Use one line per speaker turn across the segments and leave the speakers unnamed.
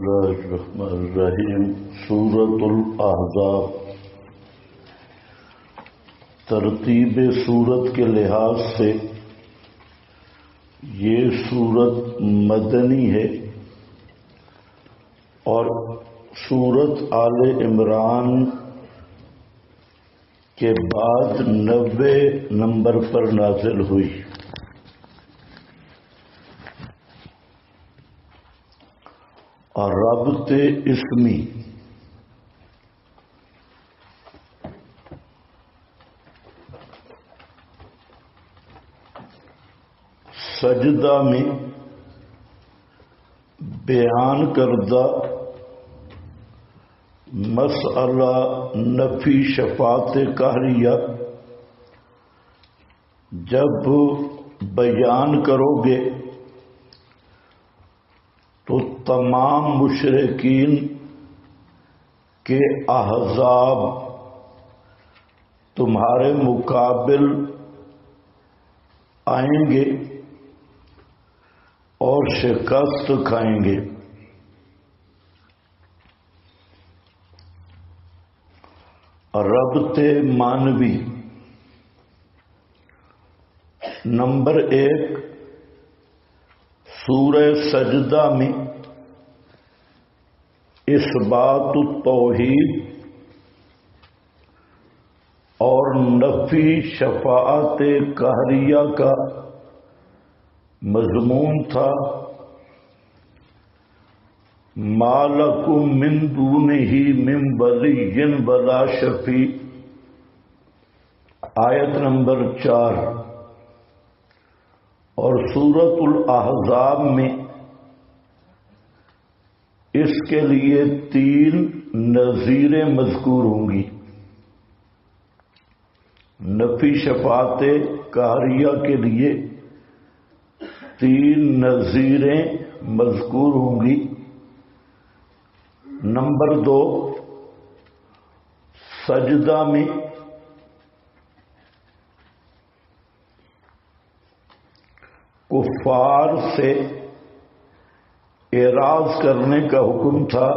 اللہ الرحمن الرحیم۔ سورۃ الاحزاب ترتیب سورت کے لحاظ سے یہ سورت مدنی ہے اور سورت آل عمران کے بعد 90 نمبر پر نازل ہوئی۔ اور ربط اسمی سجدہ میں بیان کردہ مسئلہ نفی شفاعت قہریہ جب بیان کرو گے تو تمام مشرکین کے احزاب تمہارے مقابل آئیں گے اور شکست کھائیں گے۔ ربط معنوی نمبر 1، سورہ سجدہ میں اثبات التوحید اور نفی شفاعت قہریہ کا مضمون تھا۔ ما لکم من دونہ من ولی ولا شفیع، آیت نمبر 4۔ اور سورۃ الاحزاب میں اس کے لیے 3 نظیریں مذکور ہوں گی۔ نفی شفاعت قہریہ کے لیے 3 نظیریں مذکور ہوں گی۔ نمبر 2، سجدہ میں کفار سے اعراض کرنے کا حکم تھا۔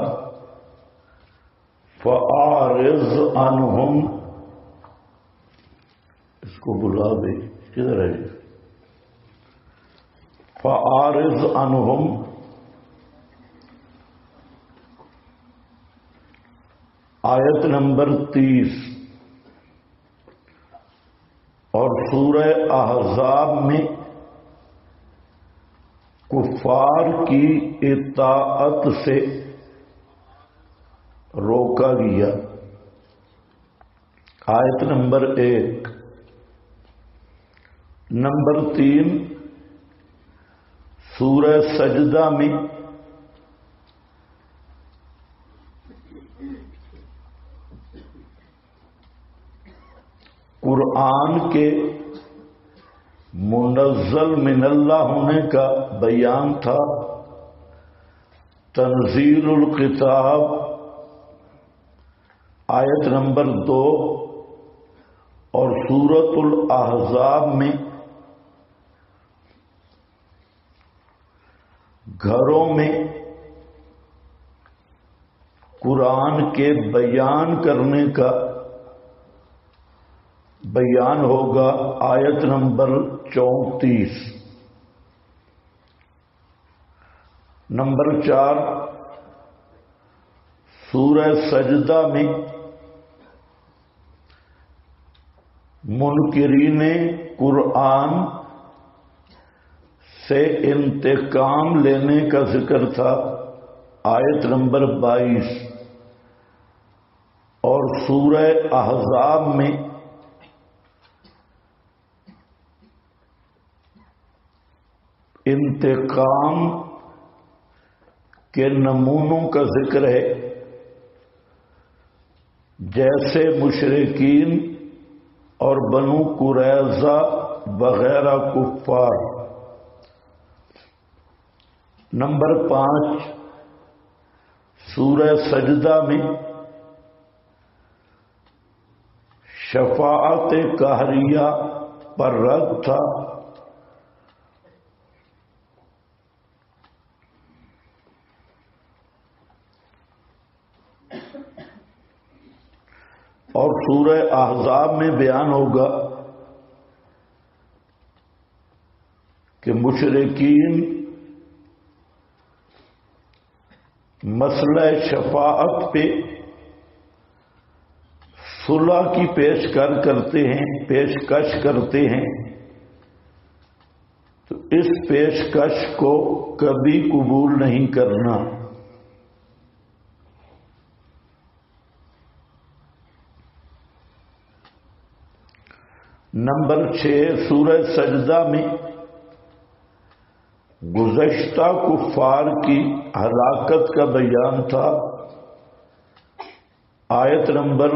فَأَعْرِضْ عَنْهُمْ، اس کو بلا دے، کدھر ہے؟ فَأَعْرِضْ عَنْهُمْ، آیت نمبر 30۔ اور سورہ احزاب میں کفار کی اطاعت سے روکا گیا، آیت نمبر 1۔ نمبر 3، سورہ سجدہ میں قرآن کے منزل من اللہ ہونے کا بیان تھا۔ تنزیل الکتاب، آیت نمبر 2۔ اور سورۃ الاحزاب میں گھروں میں قرآن کے بیان کرنے کا بیان ہوگا، آیت نمبر 34۔ نمبر 4، سورہ سجدہ میں منکرین قرآن سے انتقام لینے کا ذکر تھا، آیت نمبر 22۔ اور سورہ احزاب میں انتقام کے نمونوں کا ذکر ہے، جیسے مشرکین اور بنو قریظہ وغیرہ کفار۔ نمبر 5، سورہ سجدہ میں شفاعت قہریہ پر رد تھا۔ اور سورہ احزاب میں بیان ہوگا کہ مشرکین مسئلہ شفاعت پہ صلح کی پیشکش کرتے ہیں تو اس پیشکش کو کبھی قبول نہیں کرنا۔ نمبر 6 سورہ سجدہ میں گزشتہ کفار کی ہلاکت کا بیان تھا، آیت نمبر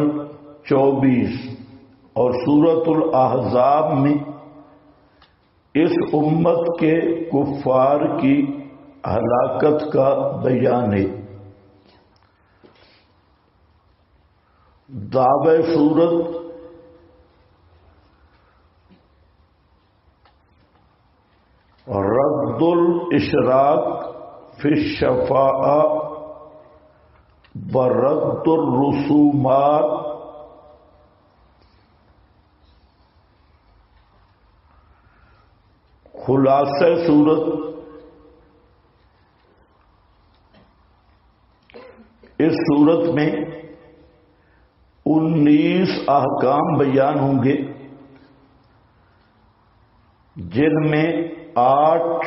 24، اور سورۃ الاحزاب میں اس امت کے کفار کی ہلاکت کا بیان ہے۔ دعوی سورت رد الاشراک فی الشفاعہ برد الرسومات، خلاصہ صورت اس صورت میں 19 احکام بیان ہوں گے، جن میں 8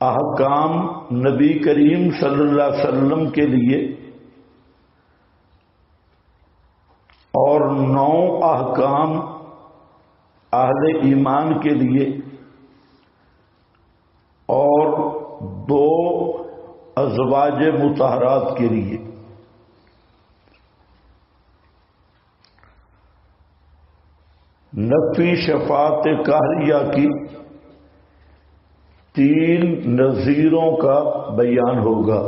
احکام نبی کریم صلی اللہ علیہ وسلم کے لیے اور 9 احکام اہل ایمان کے لیے اور 2 ازواج مطہرات کے لیے۔ نفی شفاعت قہریہ کی 3 نظیروں کا بیان ہوگا۔